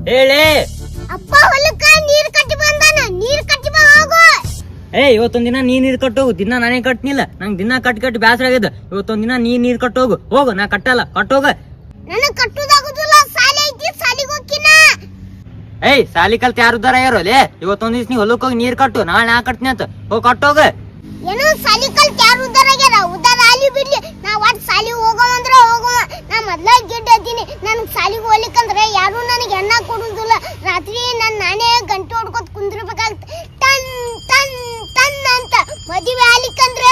ಹೇಳಿ ಅಪ್ಪ ಹೊಲಕ್ಕ ನೀರ್ ಕಟ್ಟಿ ಬಂದಾನ, ನೀರ್ ಕಟ್ಟಿ ಬಾ ಹೋಗು. ಇವತ್ತೊಂದ್ ದಿನ ನೀರ್ ಕಟ್ಟೋಗು. ದಿನ ನಾನೇ ಕಟ್ನಿಲ್ಲ, ನಂಗ್ ದಿನ ಕಟ್ಟಿ ಬ್ಯಾಸರ ಆಗ್ಯದ. ಇವತ್ತೊಂದ್ ದಿನ ನೀರ್ ಕಟ್ಟೋಗು. ಹೋಗು, ನಾ ಕಟ್ಟಲ್ಲ, ಕಟ್ಟೋಗ. ನನಗ್ ಕಟ್ಟುದಾಗುದಿಲ್ಲ, ಸಾಲಿ ಐತಿ, ಸಾಲಿಗೆ ಹೋಗ್ಕಿನ. ಸಾಲಿ ಕಲ್ತ ಯಾರು ಉದ್ದಾರ ಆಗ್ಯಾರೋ ಲೇ? ಇವತ್ತೊಂದ್ ದಿವ್ಸ ನೀ ಹೊಲಕ್ ಹೋಗಿ ನೀರ್ ಕಟ್ಟು, ನಾಳೆ ನಾ ಕಟ್ತೀನಿ ಅಂತ. ಹೋಗ್ ಕಟ್ಟೋಗ. ಏನೋ ಸಾಲಿ ಕಲ್ತ ಯಾರು ಉದ್ದಾರ ಆಗ್ಯಾರ? ಉದ್ದಾರ ಆಲಿ ಬಿಡ್ಲಿ, ನಾ ಒಟ್ ಸಾಲಿಗೆ ಹೋಗೋವಂದ್ರ ಹೋಗುವ. ನಾ ಮೊದ್ಲ ಗಿಡ್ಡ ಅದೀನಿ, ನನ್ಗ್ ಸಾಲಿಗೆ ಹೋಗ್ಲಿಕ್ಕಂದ್ರ ಯಾರು ನನಗೆ ಎಣ್ಣ ಕೊಡುದಿಲ್ಲ. ರಾತ್ರಿ ನಾನೇ ಗಂಟೆ ಹೊಡ್ಕೊತ ಕುಂದ್ರಬೇಕಾಗ್ತ. ಟನ್ ಟನ್ ಟನ್ ಅಂತ ಮದುವೆ ಆಲಿಕ್ಕಂದ್ರ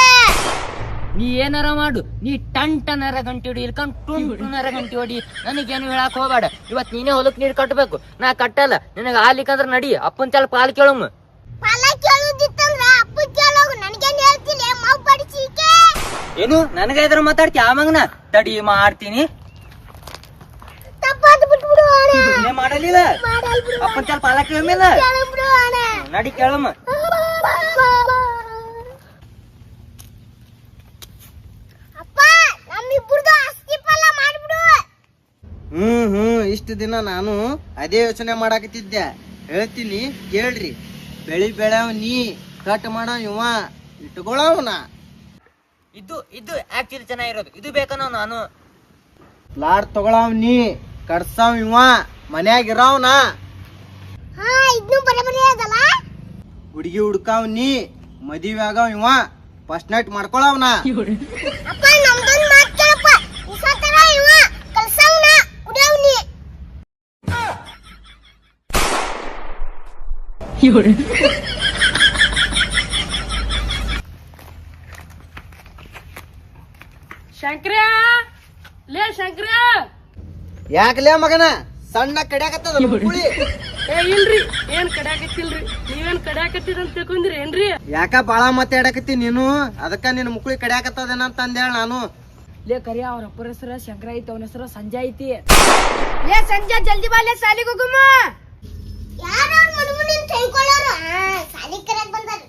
ನೀ ಏನಾರ ಮಾಡು, ನೀ ಟಂಟನರ ಗಂಟೆ ಹೊಡಿ, ಇಲ್ಕೊಂಡ್ ಟುಂಟುನರ ಗಂಟೆ ಹೊಡಿ, ನನಗೇನು ಹೇಳಕ್ ಹೋಗ್ಬೇಡ. ಇವತ್ ನೀನೇ ಹೊಲಕ್ ನೀರ್ ಕಟ್ಟಬೇಕು, ನಾ ಕಟ್ಟಲ್ಲ. ನಿನಗ ಆಲಿಕ್ಕಂದ್ರ ನಡಿ, ಅಪ್ಪನ್ ತಲೆ ಪಾಲ್ ಕೇಳಮ್ಮ. ಪಾಲ ಕೇಳುದಿತ್ತಂದ್ರ ಅಪ್ಪ ಕೇಳೋಗು, ನನಗೇನ್ ಹೇಳ್ತಿಲ್ಲ ಮಾವು ಪಡಿಸಿಕೆ. ಏನು ನನಗ ಇದ್ರ ಮಾತಾಡ್ತಿ? ಆಮಂಗನ ತಡಿ ಮಾಡ್ತೀನಿ. ತಪ್ಪಾದ ಬಿಟ್ಬಿಡು ಅಣ್ಣ. ಮಾಡಲಿಲ್ಲ, ಅಪ್ಪನ್ ತಲೆ ಪಾಲ ಕೇಳಮ್ಮಿಲ್ಲ. ಕೇಳಬಿಡು ಅಣ್ಣ. ನಡಿ ಕೇಳಮ್ಮ. ಅಪ್ಪ ನಮ್ಮಿಬ್ಬರದು ಆಸ್ತಿ ಪಾಲ ಮಾಡ್ಬಿಡು. ಇಷ್ಟು ದಿನ ನಾನು ಅದೇ ಯೋಚನೆ ಮಾಡಾಕತ್ತಿದ್ದೆ. ಹೇಳ್ತೀನಿ ಕೇಳ್ರಿ. ಬೆಳಿ ಬೆಳೆಯವ್ ನೀ, ಕಟ್ ಮಾಡವ್ ಇವ, ಇಟ್ಕೊಳವ್ನ. ಇದು ಆಕ್ಚುಲಿ ಚೆನ್ನಾಗಿರೋದು. ಇದು ಬೇಕನ್ನೋ ನಾನು. ಲಾಡ್ ತಗೊಳವ್ ನೀ, ಕಡ್ಸವ್ ಇವ, ಮನ್ಯಾಗ ಇರವ್ನ. ಹಾ ಇದ್ನು ಬರಬರಿ ಅದಲ್ಲ. ಹುಡುಗಿ ಹುಡ್ಕಾವ್ ನೀ, ಮದುವೆ ಆಗವ್ ಇವ, ಫಸ್ಟ್ ನೈಟ್ ಮಾಡ್ಕೊಳವ್ನ. ಅಪ್ಪ ನಮ್ದೊಂದ್ ಮಾತ್ ಕೇಳಪ್ಪ, ಉಸಾತರ ಇವ ಕಲ್ಸವ್ನ ಕುಡಿಯವ್ನಿ. ಶಂಕ್ರ್ಯಾ, ಲೇ ಶಂಕ್ರ್ಯಾ. ಯಾಕಲೇ ಮಗನ ಸಣ್ಣ ಕಡ್ಯಾಕತ್ತದ ಕುಳಿ? ಇಲ್ರಿ, ಏನ್ ಕಡ್ಯಾಕತ್ತಿಲ್ರಿ. ನೀವೇನ್ ಕಡ್ಯಾಕತ್ತಿರಂತ ತಿಳ್ಕೊಂಡ್ರಿ ಏನ್ರಿ? ಯಾಕ ಬಾಳ ಮಾತಾಡಕತ್ತಿ ನೀನು? ಅದಕ್ಕ ನಿನ್ ಮುಕ್ಳಿ ಕಡ್ಯಾಕತ್ತದೇನಂತ ಅಂದೇಳ ನಾನು. ಲೇ ಕರಿಯ, ಅವ್ರ ಅಪ್ಪರ ಹೆಸರ ಶಂಕರ ಐತಿ, ಅವನ ಹೆಸರ ಸಂಜೆ ಐತಿ. ಲೇ ಸಂಜೆ ಜಲ್ದಿ ಬಾ, ಲೇ ಸಾಲಿಗೆ ಹೋಗುಮ. ಯಾರು ಮುನ್ಮುನಿನ್ ಕೈಕೊಳ್ಳೋರು? ಸಾಲಿ ಕರೆಕ್ ಬಂದಾರ.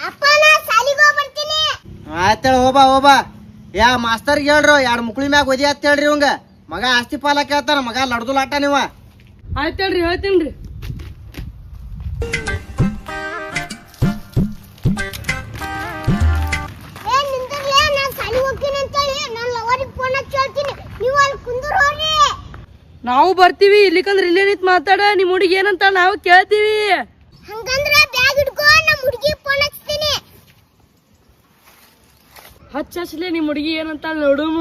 ಅಪ್ಪ ನಾ ಸಾಲಿಗೆ ಹೋಗಿ ಬರ್ತೀನಿ. ಆಯ್ತೇಳ, ಹೋಬಾ. ಯಾ ಮಾಸ್ತರ್ಗೆ ಹೇಳ್ರು, 2 ಮುಕ್ಳಿ ಮ್ಯಾಗ ಓದಿ ಅಂತ ಹೇಳ್ರಿ. ಇವಂಗ ಮಗ ಆಸ್ತಿ ಪಾಲ ಕೇಳ್ತಾನ, ಮಗ ಲಡ್ದುಲಾಟ ನೀವ. ಆಯ್ತೇಳ್ರಿ, ಹೇಳ್ತೇನ್ರಿ. ನಿಂತಿರ್ಲೇ, ನಾ ಸಾಲಿಗೆ ಹೋಗ್ತೀನಿ ಅಂತೇಳಿ ನಾನು ಲವರಿಗೆ ಫೋನ್ ಹಚ್ಚಿ ಹೇಳ್ತೀನಿ. ನೀವು ಅಲ್ಲಿ ಕುಂದ್ರೋರಿ. ನಾವು ಬರ್ತೀವಿ, ಇಲ್ಲಿಕಂದ್ರ ಇಲ್ಲೇ ನಿಂತ್ ಮಾತಾಡ. ನಿಮ್ ಹುಡುಗಿ ಏನಂತ ನಾವು ಕೇಳ್ತೀವಿ. ಹಂಗಂದ್ರ ಬ್ಯಾಗ್ ಹಿಡ್ಕೋ, ನಮ್ಮ ಹುಡುಗಿ ಫೋನ್ ಹಚ್ತೀನಿ. ಹಚ್ಚಲೇ ನಿಮ್ ಹುಡುಗಿ ಏನಂತ ನೋಡುಮ.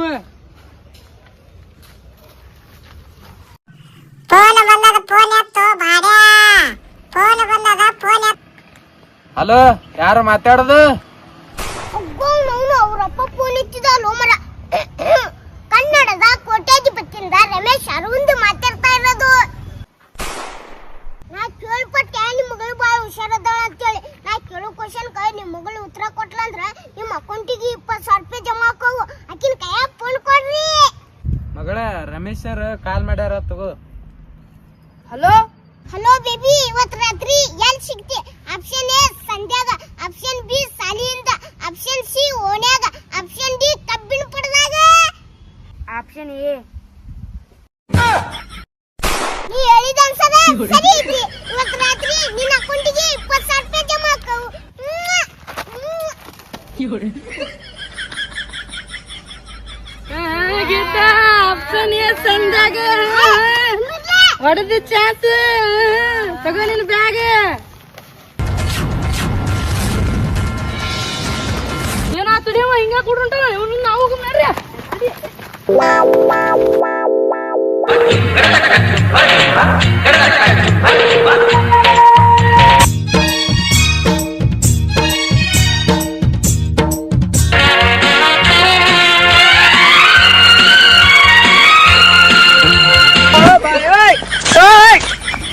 ಹಲೋ, ಯಾರು ಮಾತಾಡೋದು? ಅವ್ರಪ್ಪ ಫೋನ್ ಇತ್ತಿದ ಲೋಮರ. ಕನ್ನಡದ ಕೋಟ್ಯಾಧಿಪತಿಯಿಂದ ರಮೇಶ್ ಅರವಿಂದ್ ಮಾತಾಡ್ತಾ ಇರೋದು. ನಾ ಕೇಳ್ಪಟ್ಟೆ ನಿಮ್ ಮಗಳು ಬಾಳ ಹುಷಾರದಾಳ ಅಂತೇಳಿ. ನಾ ಕೇಳೋ ಕ್ವಶನ್ ನಿಮ್ ಮಗಳು ಉತ್ತರ ಕೊಟ್ಲಂದ್ರ ನಿಮ್ ಅಕೌಂಟಿಗೆ 20,000 ರೂಪಾಯಿ ಜಮಾ ಆಕವು. ಆಕಿನ ಕೈಯಾಗ ಫೋನ್ ಕೊಡ್ರಿ. ಮಗಳ ರಮೇಶ್ ಸರ್ ಕಾಲ್ ಮಾಡ್ಯಾರ, ತಗೋ. ಹಲೋ ಹಲೋ ಬೇಬಿ, ಇವತ್ ರಾತ್ರಿ ಎಲ್ ಸಿಗ್ತಿ? ಆಪ್ಷನ್ ಎ ಸಂಧ್ಯಾಗ, ಆಪ್ಷನ್ ಬಿ ಸಾಲಿಯಿಂದ, ಆಪ್ಷನ್ ಸಿ ಓಣ್ಯಾಗ, ಆಪ್ಷನ್ ಡಿ ಕಬ್ಬಿಣ ಪಡದಾಗ. Option A. ನೀ ಹೇಳಿದ ಅನ್ಸದ ಸರಿ ಐತಿ. ಇವತ್ ರಾತ್ರಿ ನಿನ್ನ ಅಕೌಂಟಿಗೆ 20,000 ರೂಪಾಯಿ ಜಮಾ ಆಕವು. ಆಪ್ಷನ್ ಎ ಸಂದಾಗ ಹೊಡೆದ ಚಾನ್ಸ್. ತಗೋ ನಿನ್ ಬ್ಯಾಗ್. ಏನಾತು ನೀವು ಹಿಂಗ ಕೊಡ್ರಂಟ? ನಾವು ನೋಡ್ರಿ.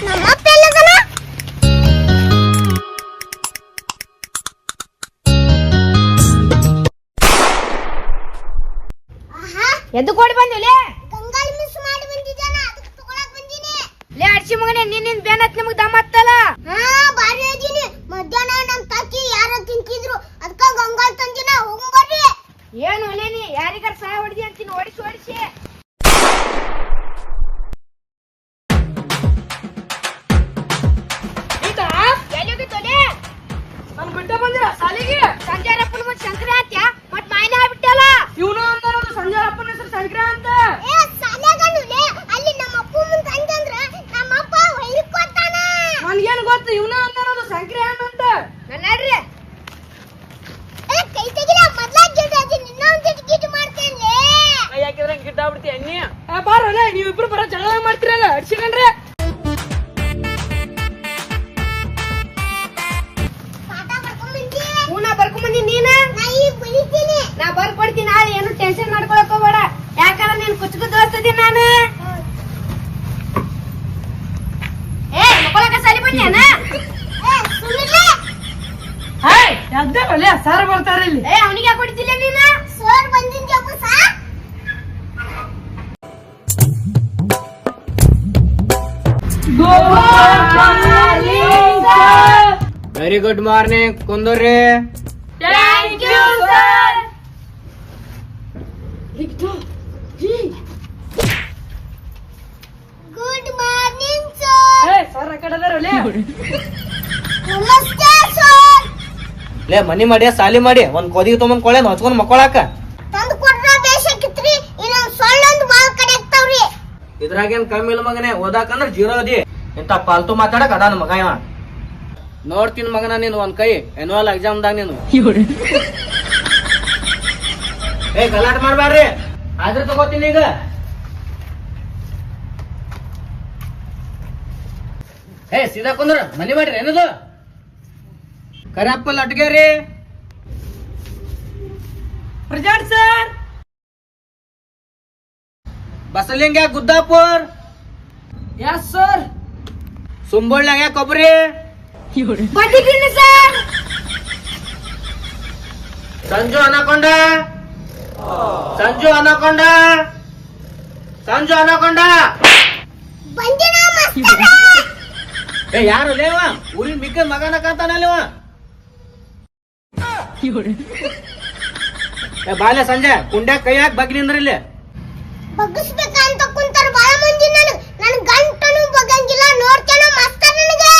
ನಮ್ಮಪ್ಪ ಎಲ್ಲದನ? ಎದ್ದು ಕೊಡಿ ಬಂದಿಲ್ಲ. ಗಂಗಾಳಿ ಮಿಸ್ ಮಾಡಿ ಬಂದಿದ್ದಾನ, ಅದಕ್ಕೆ ತಗೊಳಕ್ ಬಂದಿನಿ. ಲೇ ಅಡ್ಸಿ ಮಗನೇ, ನಿನ್ನ ಬೇನತ್ ನಿಮಗ್ ದಮ್ ಹತ್ತಲ್ಲ. ಹಾ ಬಾರಿ ಇದೀನಿ. ಮಧ್ಯಾಹ್ನ ನಮ್ ತಾಕಿ ಯಾರ ತಿಂತಿದ್ರು, ಅದಕ್ಕ ಗಂಗಾಳ ತಂದಿನ. ಹೋಗ್ ಬರ್ರಿ. ಏನು ಒಲೇನಿ ಯಾರಿಗಾರ ಸಹಾಯ ಹೊಡೆದಿ ಅಂತೀನಿ ಓಡಿಸಿ ನನ್ ಬಿಟ್ಟ ಬಂದಿರ ಸಾಲಿಗೆ ಸಂಜಯರಪ್ಪನ ಮತ್ ಶಂಕರ ಅಂತ ಮತ್ ಮಾಯನ ಆಗ್ಬಿಟ್ಟಲ್ಲ ಇವನು ಅಂತ ಸಂಜಯರಪ್ಪನ ಹೆಸರು ಶಂಕರ ಅಂತ ಅಲ್ಲಿ ನಮ್ಮ ಅಪ್ಪ ಮುಂದೆ ಅಂತಂದ್ರ ನಮ್ಮ ಅಪ್ಪ ಹೊಯ್ಕೊತಾನ. ನನ್ಗೇನ್ ಗೊತ್ತು ಇವನು ಅಂತ ಶಂಕರ ಅಂತ ನಡ್ರಿ ಕೈ ತೆಗಿಲ ಮೊದ್ಲ ಗಿಡ ಇನ್ನೊಂದ್ ಗಿಟ್ ಮಾಡ್ತೇನೆ. ಯಾಕಿದ್ರೆ ಗಿಡ್ಡ ಬಿಡ್ತಿ ಎಣ್ಣೆ ಬಾರಲ್ಲ ನೀವಿಬ್ರು ಬರ ಜಗಳ ಮಾಡ್ತಿರಲ್ಲ ಅಡ್ಸಿಕೊಂಡ್ರೆ ಬರ್ಕೊಂಬಂದಿ ನೀನ ನಾ ಬರ್ಕೊಡ್ತೀನಿ ನಾಳೆ ಏನು ಟೆನ್ಷನ್ ಮಾಡ್ಕೊಳಕ್ ಹೋಗ್ಬೇಡ ಯಾಕಂದ್ರೆ ನೀನ್ ಕುಚ್ಕು ದೋಸ್ತದಿ ನಾನು ಮಕ್ಕಳಕ್ಕ ಸಾಲಿ ಬಂದ್ಯಾನ ಎದ್ದಲ್ಲ ಸಾರ್ ಬರ್ತಾರ ಇಲ್ಲಿ ಅವನಿಗೆ ಯಾಕೆ ಹೊಡಿತಿಲ್ಲ ನೀನ ಸರ್ ಬಂದಿನ್ ಜಬ್ಬಸ ವೆರಿ ಗುಡ್ ಮಾರ್ನಿಂಗ್ ಕುಂದೂರಿ. Thank you sir good morning sir. Sir ಆ ಕಡೆ ಅದಾರಲ್ಲ ನಮಸ್ತೆ ಸರ್. ಲೇ ಮನಿ ಮಾಡಿ ಸಾಲಿ ಮಾಡಿ ಒಂದ್ ಕೋದಿಗೆ ತೊಗೊಂಡ್ ಕೊಳ್ಳೇನ್ ಹೊಚ್ಕೊಂಡ್ ಮಕ್ಕೊಳಾಕ ತಂದು ಕೊಡ್ರ ಬೇಸಕ್ಕಿತ್ರಿ ಇನ್ನೊಂದ್ ಸೊಳ್ಳೊಂದು ಬಾಲ್ ಕಡೆ ಆಗ್ತಾವ್ರಿ. ಇದ್ರಾಗೇನ್ ಕಮ್ಮಿ ಇಲ್ಲ ಮಗನೇ ಓದಾಕಂದ್ರ ಜೀರೋ ಅದಿ ಇಂತ ಪಾಲ್ತು ಮಾತಾಡಕ್ ಅದಾನ ಮಗ ಇವ. ನೋಡ್ತೀನಿ ಮಗನ ನೀನು ಒಂದ್ ಕೈ ಎನ್ಯುವಲ್ ಎಕ್ಸಾಮ್ದಾಗ ನೀನು ಗಲಾಟೆ ಮಾಡ್ಬ್ಯಾಡ್ರಿ ಆದ್ರೆ ತಗೋತೀನಿ ಈಗ. ಸೀದಾ ಕುಂದ್ರ ಮನಿ ಮಾಡ್ರಿ ಏನದು Kariyappa Latageri present sir Basalinga Guddapur yes sir ಸುಂಬಳ್ಳ್ಯಾಗ ಕೊಬ್ಬರಿ ಬಂದಿದ್ದೀನಿ ಸರ್ ಸಂಜು ಅನಕೊಂಡ ಬಂದಿನ ಮಾಸ್ತರ. ಯಾರು ಲೇವ ಊರಿನ ಮಿಕ್ಕ ಮಗನ ಕಾಂತಾನಲ್ವ ಬಾಲ್ಯ ಸಂಜೆ ಕುಂಡ್ಯಾಗ ಕೈ ಹಾಕಿ ಬಗ್ಗಿ ನಿಂದ್ರಿ ಇಲ್ಲಿ. ಬಗ್ಗಿಸ್ಬೇಕಂತ ಕುಂತಾರ ಬಾಳ ಮಂದಿ ನನ್ ಗಂಟನು ಬಗ್ಗಂಗಿಲ್ಲ ನೋಡ್ತೇನ ಮಾಸ್ತರ್ ನನಗೆ.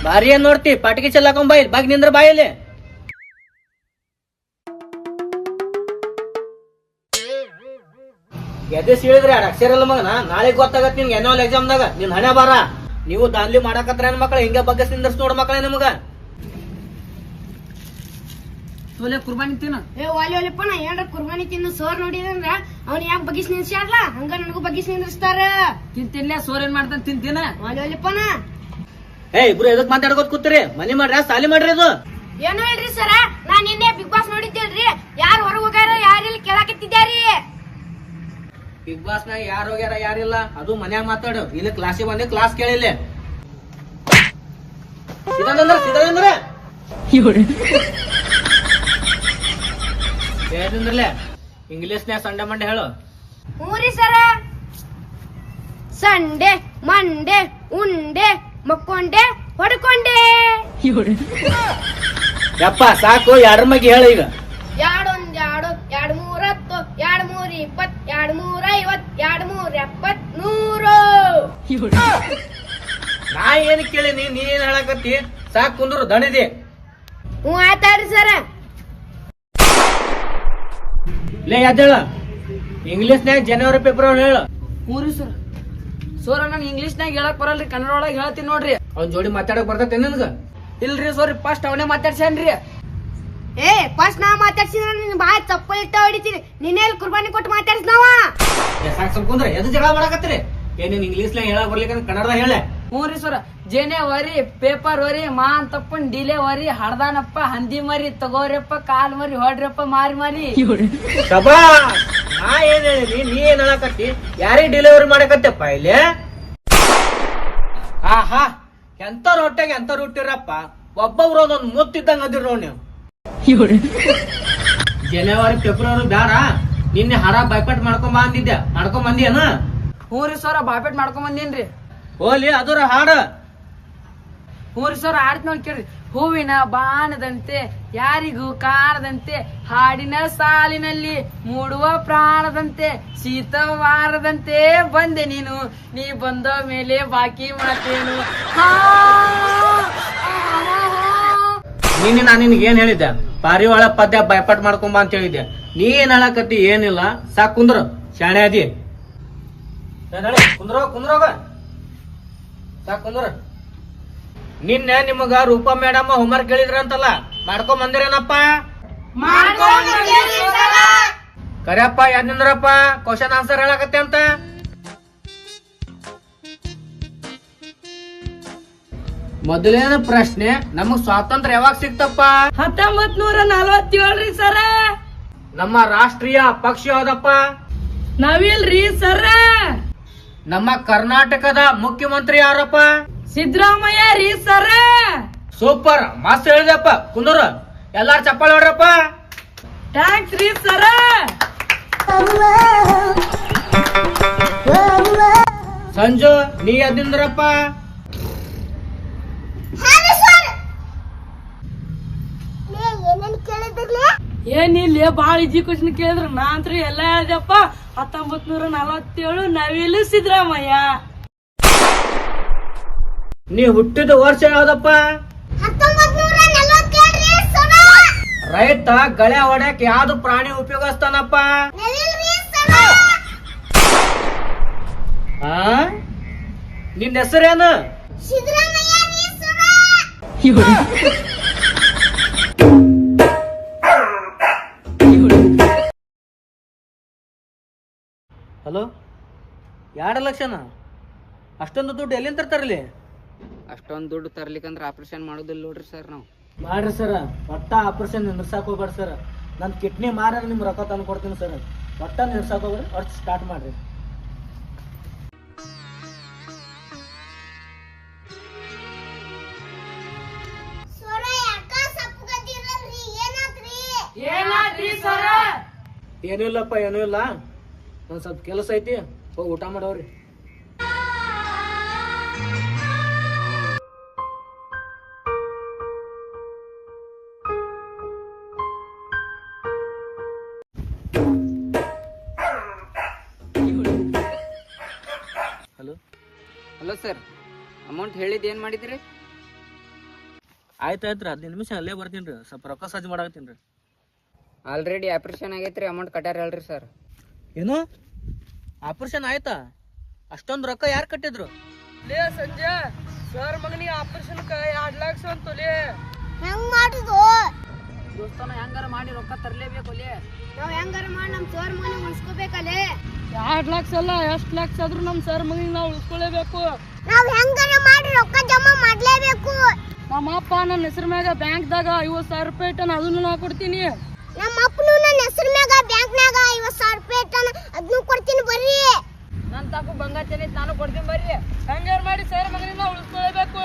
ಬಾರಿ ಏನ್ ನೋಡ್ತಿ ಪಾಟಿಗೆ ಚೆಲ್ಲಾಕೊಂಡ್ ಬಾಯಿ ಬಾಗಿ ನಿಂದ್ರ ಬಾಯಲ್ಲಿ. ಎದೆ ಸೀಳಿದ್ರೆ ಅಕ್ಷರ ಇಲ್ಲ ಮಗನ ನಾಳೆ ಗೊತ್ತಾಗತ್ ನಿನ್ಗೆ ಎನ್ಯುವಲ್ ಎಕ್ಸಾಮ್ದಾಗ ನಿನ್ ಹಣೆ ಬಾರ. ನೀವು ದಾನ್ಲಿ ಮಾಡಾಕತ್ರ ಏನ್ ಮಕ್ಳ ಹಿಂಗ ಬಗ್ಗಸ್ ನಿಂದ್ರಸ್ ನೋಡ್ ಮಕ್ಳ ನಿಮಗ ಕುರ್ಬಾನಿ ತಿನ್ನ ಒಲೆಪ್ಪ ನಾ ಏನ್ರ ಕುರ್ಬಾನಿ ತಿನ್ನು ಸೋರ್ ನೋಡಿದಂದ್ರ ಅವ್ನ ಯಾಕೆ ಬಗ್ಗಿಸ್ ನಿಲ್ಸ್ಯಾರ್ಲ ಹಂಗ ನನಗೂ ಬಗ್ಗಿಸ್ ನಿಂದ್ರಸ್ತಾರ ತಿಂತಿನ್ಲೇ ಸೋರ್ ಏನ್ ಮಾಡ್ತಾನ ತಿಂತೀನ ಒಲೆಪ್ಪನ ಇಬ್ರು ಎದಕ್ ಮಾತಾಡ್ಕೋತ ಕೂತ್ರಿ ಮನಿ ಮಾಡ್ರಿ ಸಾಲಿ ಮಾಡ್ರಿ ಅದು ಏನು ಹೇಳ್ರಿ ಸರ ನಾ ನಿನ್ನೆ ಬಿಗ್ ಬಾಸ್ ನೋಡಿದ್ದೇಳ್ರಿ ಯಾರು ಹೊರಗೆ ಹೋಗ್ಯಾರ ಯಾರಿಲ್ಲಿ ಕೇಳಾಕತ್ತಿದ್ಯಾರಿ ಬಿಗ್ ಬಾಸ್ ನಾಗ ಯಾರು ಹೋಗ್ಯಾರ ಯಾರಿಲ್ಲ ಅದು ಮನ್ಯಾಗ ಮಾತಾಡು ಇಲ್ಲಿ ಕ್ಲಾಸಿಗೆ ಬಂದಿ ಕ್ಲಾಸ್ ಕೇಳಿಲ್ಲ ಹೇಳಿದ್ರಲ್ಲೇ ಇಂಗ್ಲಿಷ್ನ್ಯಾಗ ಸಂಡೆ ಮಂಡೆ ಹೇಳು. ಊರಿ ಸರ ಸಂಡೆ ಮಂಡೆ ಉಂಡೆ ಮಕ್ಕೊಂಡೆ ಹೊಡ್ಕೊಂಡೆ ಯಪ್ಪ ಸಾಕು ಎರಡ್ರ ಮಗಿ ಹೇಳು ಈಗ. 2 1 2 2 3 10 2 3 20 2 3 50 2 3 100 ನಾ ಏನ್ ಕೇಳಿನಿ ನೀ ಏನ್ ಹೇಳಕತ್ತಿ ಸಾಕ್ ಕುಂದ್ರು ದಣಿದಿ. ಹ್ಞೂ ಆಯ್ತಾಡ್ರಿ ಸರ ಲೇ ಯಾವ್ದೇಳ ಇಂಗ್ಲಿಷ್ನ್ಯಾಗ ಜನವರಿ ಫೆಬ್ರವರಿ ಹೇಳು. ಮೂರು ಸರ್ ಸೋರ ನಾನು ಇಂಗ್ಲಿಷ್ನಾಗ ಹೇಳಕ್ ಬರಲ್ರಿ ಕನ್ನಡ ಒಳಗೆ ಹೇಳ್ತೀನಿ ನೋಡ್ರಿ. ಅವ್ನ ಜೋಡಿ ಮಾತಾಡಕ್ ಬರ್ತೈತೆ ನಿನ್ಗ? ಇಲ್ರಿ ಸೋರಿ ಫಸ್ಟ್ ಅವನೇ ಮಾತಾಡ್ಸ್ಯಾನ್ರಿ. ಫಸ್ಟ್ ನಾ ಮಾತಾಡ್ಸಿದ್ರ ನಿನ್ ಬಾಯ್ ಚಪ್ಪಲ್ ಇಟ್ಟ ಹೊಡಿತೀನಿ. ನಿನ್ನೆಲ್ಲಿ ಕುರ್ಬಾನಿ ಕೊಟ್ಟು ಮಾತಾಡ್ಸ್ನಾವ. ಸಾಕ್ ಸ್ವಲ್ಪ ಕುಂದ್ರ ಎದು ಜಗಳ ಮಾಡಕತ್ತೀರಿ? ಏನೇನ್ ಇಂಗ್ಲಿಷ್ನ್ಯಾಗ ಹೇಳಕ್ ಬರ್ಲಿಕ್ಕ ಕನ್ನಡದಾಗ ಹೇಳೆ. ಹ್ಞೂ ರೀ ಸರ್ ಜೇನೆ ವರಿ ಪೇಪರ್ ವರಿ ಮಾನ್ ತಪ್ಪನ್ ಡಿಲೆ ವರಿ ಹಡ್ದಾನಪ್ಪ ಹಂದಿ ಮರಿ ತಗೋರಿಯಪ್ಪ ಕಾಲ್ ಮರಿ ಹೊಡ್ರಪ್ಪ ಮಾರಿ ಮಾರಿ. ಶಬಾಷ್ ನಾ ಏನ್ ಹೇಳಿನಿ ನೀ ಏನ್ ಹೇಳಕತ್ತಿ? ಯಾರಿಗೆ ಡೆಲಿವರಿ ಮಾಡಕತ್ತಪ್ಪ ಇಲ್ಲಿ? ಆಹಾ ಎಂತ ರೊಟ್ಟೆಗೆ ಎಂತ ರೊಟ್ಟಿರಪ್ಪ ಒಬ್ಬೊಬ್ರು ಒಂದೊಂದ್ ಮುತ್ತಿದ್ದಂಗ ಅದಿರ್ ನೋಡ್ ನೀವು. ಜನವರಿ ಫೆಬ್ರವರಿ ಬ್ಯಾಡ ನಿನ್ನೆ ಹರ ಬೈಪಟ್ ಮಾಡ್ಕೊಂಡ್ ಬಂದಿದ್ದೆ ಮಾಡ್ಕೊಂಡ್ ಬಂದಿಯನ? ಹ್ಞೂ ರೀ ಸರ್ ಬಾಪೇಟ್ ಮಾಡ್ಕೊಂಡ್ ಬಂದೇನ್ರಿ. ಹೋಲಿ ಅದರ ಹಾಡ. ಹ್ಞೂ ರೀ ಸರ್ ಆಡ್ತ ನೋಡಿ ಕೇಳ್ರಿ. ಹೂವಿನ ಬಾಣದಂತೆ ಯಾರಿಗೂ ಕಾಣದಂತೆ ಹಾಡಿನ ಸಾಲಿನಲ್ಲಿ ಮೂಡುವ ಪ್ರಾಣದಂತೆ ಶೀತವಾರದಂತೆ ಬಂದೆ ನೀನು ನೀ ಬಂದ ಮೇಲೆ ಬಾಕಿ ಮಾತೇನು ನೀನೆ ನಾನು ನಿನ್ಗೆ ಏನ್ ಹೇಳಿದ್ದೆ ಪಾರಿವಾಳ ಪದ್ಯ ಬೈಪಾಟ್ ಮಾಡ್ಕೊಂಬ ಅಂತ ಹೇಳಿದ್ದೆ ನೀ ಏನ್ ಹೇಳಕತ್ತಿ ಏನಿಲ್ಲ ಸಾಕ್ ಕುಂದ್ರ ಶಾಣೆ ಅದಿ ಕುಂದ್ರೋಗ ಸಾಕ್ ಕುಂದ್ರ ನಿನ್ನೆ ನಿಮಗ ರೂಪಾ ಮೇಡಮ್ ಹೋಮ್ವರ್ಕ್ ಹೇಳಿದ್ರಂತಲ್ಲ ಮಾಡ್ಕೊಂಡ್ ಬಂದಿರೇನಪ್ಪ ಕರಿಯಪ್ಪ ಯಾದ್ ನಿಂದ್ರಪ್ಪ ಕ್ವಶನ್ ಆನ್ಸರ್ ಹೇಳಕತ್ತೆ ಅಂತ ಮೊದಲನೇ ಪ್ರಶ್ನೆ ನಮಗ್ ಸ್ವಾತಂತ್ರ್ಯ ಯಾವಾಗ ಸಿಕ್ತಪ್ಪ 1947 ಸರ. ನಮ್ಮ ರಾಷ್ಟ್ರೀಯ ಪಕ್ಷ ಯಾವ್ದಪ್ಪ ನಾವಿಲ್ರಿ ಸರ. ನಮ್ಮ ಕರ್ನಾಟಕದ ಮುಖ್ಯಮಂತ್ರಿ ಯಾರಪ್ಪ ಸಿದ್ದರಾಮಯ್ಯ ರೀ ಸರ. ಸೂಪರ್ ಮಸ್ತ್ ಹೇಳಿದಪ್ಪ ಕುಂದೂರ ಎಲ್ಲಾರು ಚಪ್ಪಾಳೆ ಹೊಡ್ರಪ್ಪ ಥ್ಯಾಂಕ್ಸ್ ರೀ ಸರ. ಸಂಜು ನೀ ಅದಿಂದ್ರಪ್ಪ ಏನೇನ್ ಕೇಳಿದ್ರಲ್ಲ ಏನಿಲ್ಲ ಬಾಳ ಈಜಿ ಕ್ವಶನ್ ಕೇಳಿದ್ರ ನಾನ್ತ್ರ ಎಲ್ಲ ಹೇಳ್ದಪ್ಪ 1947 ನವಿಲು ಸಿದ್ದರಾಮಯ್ಯ. ನೀ ಹುಟ್ಟಿದ ವರ್ಷ ಯಾವ್ದಪ್ಪ 1947 ಸರ. ರೈತ ಗಳೆ ಹೊಡ್ಯಾಕ ಯಾವ್ದು ಪ್ರಾಣಿ ಉಪಯೋಗಿಸ್ತಾನಪ್ಪ ನವಿಲ್ರಿ ಸರ. ಆ ನಿನ್ನ ಹೆಸರೇನು ಸಿದ್ದರಾಮಯ್ಯ ರೀ ಸರ. ಹಲೋ 2 ಲಕ್ಷನ ಅಷ್ಟೊಂದು ದುಡ್ಡು ಎಲ್ಲಿಂದ ತರ್ತಾರಲ್ಲಿ ಅಷ್ಟೊಂದ್ ದುಡ್ಡು ತರ್ಲಿಕ್ಕಂದ್ರ ಆಪರೇಷನ್ ಮಾಡೋದಿಲ್ಲ ನೋಡ್ರಿ ಸರ್ ನಾವು. ಮಾಡ್ರಿ ಸರ್ ಒಟ್ಟ ಆಪರೇಷನ್ ನಿಂದ್ರಸಾಕ್ ಹೋಗ್ಬೇಡ್ರಿ ಸರ್ ನನ್ ಕಿಡ್ನಿ ಮಾರ ನಿಮ್ ರೊಕ್ಕ ತಂದು ಕೊಡ್ತೀನಿ ಸರ್ ಒಟ್ಟ ನಿಂದ್ರಸಾಕ್ ಹೋಗ್ರಿ ಒಟ್ಟು ಸ್ಟಾರ್ಟ್ ಮಾಡ್ರಿ ಸರ ಯಾಕ ಸಪ್ಪಗದಿರಲ್ರಿ ಏನಾತ್ರಿ? ಏನಾದ್ರಿ ಸರ. ಏನೂ ಇಲ್ಲಪ್ಪ ಏನೂ ಇಲ್ಲ ಒಂದ್ ಸ್ವಲ್ಪ ಕೆಲಸ ಐತಿ ಹೋಗಿ ಊಟ ಮಾಡವ್ರಿ ಹಲೋ ಹಲೋ ಸರ್, ಅಮೌಂಟ್ ಹೇಳಿದ್ ಏನ್ ಮಾಡಿದ್ರಿ? ಆಯ್ತಾಯ್ತ್ರಿ 15 ನಿಮಿಷ ಅಲ್ಲೇ ಬರ್ತೀನಿ ರೀ ಸ್ವಲ್ಪ ರೊಕ್ಕ ಸಜ್ಜು ಮಾಡಾಕತ್ತೀನಿ ರೀ ಆಲ್ರೆಡಿ ಆಪರೇಷನ್ ಆಗೈತ್ರಿ, ಅಮೌಂಟ್ ಕಟ್ಟಾರ ಹೇಳ್ರಿ ಸರ್. ಏನು ಆಪರೇಷನ್ ಆಯ್ತಾ ಅಷ್ಟೊಂದು ರೊಕ್ಕ ಯಾರು ಕಟ್ಟಿದ್ರು ಲೇ ಸಂಜೆ ಸರ್ ಮಗನಿಗೆ ಆಪರೇಷನ್ 2 ಲಕ್ಷ ಅಂತಲೇ. ಹೆಂಗ್ ಮಾಡುದು? ದೋಸ್ತನ ಹೆಂಗಾರ ಮಾಡಿ ರೊಕ್ಕ ತರ್ಲೇಬೇಕು ಲೇ. ನಾವ್ ಹೆಂಗಾರ ಮಾಡಿ ನಮ್ ಸರ್ ಮನೆ ಉಳಿಸ್ಕೋಬೇಕಲ್ಲೇ. 2 ಲಕ್ಷ ಅಲ್ಲ ಎಷ್ಟು ಲಕ್ಷ ಆದ್ರೂ ನಮ್ ಸರ್ ಮಗನಿಗೆ ನಾವು ಉಳಿಸ್ಕೊಳ್ಳೇಬೇಕು. ನಾವ್ ಹೆಂಗಾರ ಮಾಡಿ ರೊಕ್ಕ ಜಮಾ ಮಾಡ್ಲೇಬೇಕು. ನಮ್ಮ ಅಪ್ಪ ನನ್ನ ಹೆಸರು ಮ್ಯಾಗ ಬ್ಯಾಂಕ್ದಾಗ 50,000 ರೂಪಾಯಿ ಇಟ್ಟಾನ, ಅದನ್ನು ನಾ ಕೊಡ್ತೀನಿ. ನಮ್ಮ ಅಪ್ಪನು ನನ್ನ ಹೆಸರು ಮ್ಯಾಗ ಬ್ಯಾಂಕ್ನಾಗ 50,000 ರೂಪಾಯಿ ಇಟ್ಟಾನ, ಅದನ್ನು ಕೊಡ್ತೀನಿ ಬರ್ರಿ. ನನ್ ತಾಕು ಬಂಗಾರ ಚೆನ್ನೈತಿ, ನಾನು ಕೊಡ್ತೀನಿ ಬರ್ರಿ. ಹೆಂಗಾರ ಮಾಡಿ ಸರ್ ಮಗನಿಗೆ ನಾವು ಉಳಿಸ್ಕೊಳ್ಳೇಬೇಕು.